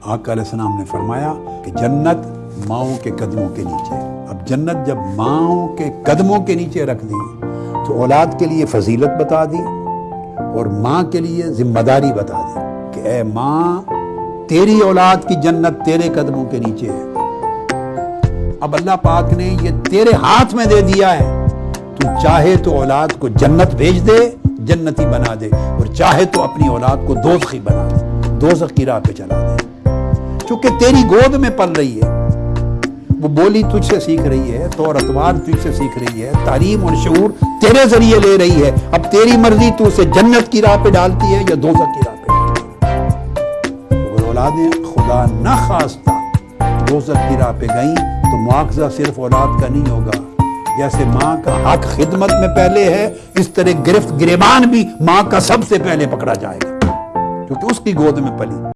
आका अलैहिस्सलाम ने फरमाया कि जन्नत माओं के कदमों के नीचे। अब जन्नत जब माओं के कदमों के नीचे रख दी तो औलाद के लिए फजीलत बता दी और माँ के लिए जिम्मेदारी बता दी कि ए माँ, तेरी औलाद की जन्नत तेरे कदमों के नीचे है। अब अल्लाह पाक ने ये तेरे हाथ में दे दिया है, तू चाहे तो औलाद को जन्नत भेज दे, जन्नती बना दे, और चाहे तो अपनी औलाद को दोज़खी बना दे, दोज़ख की राह पे चला दे। चूंकि तेरी गोद में पल रही है, वो बोली तुझसे सीख रही है, तौर अतवार तुझसे सीख रही है, तालीम और शऊर तेरे जरिए ले रही है। अब तेरी मर्जी तू उसे जन्नत की राह पे डालती है या दोज़ख की राह पे। अगर औलादें खुदा न खास्ता दोज़ख की राह पे गई तो मुआवजा सिर्फ औलाद का नहीं होगा। जैसे माँ का हक खिदमत में पहले है, इस तरह गिरफ्त गिरेबान भी माँ का सबसे पहले पकड़ा जाएगा, क्योंकि उसकी गोद में पली।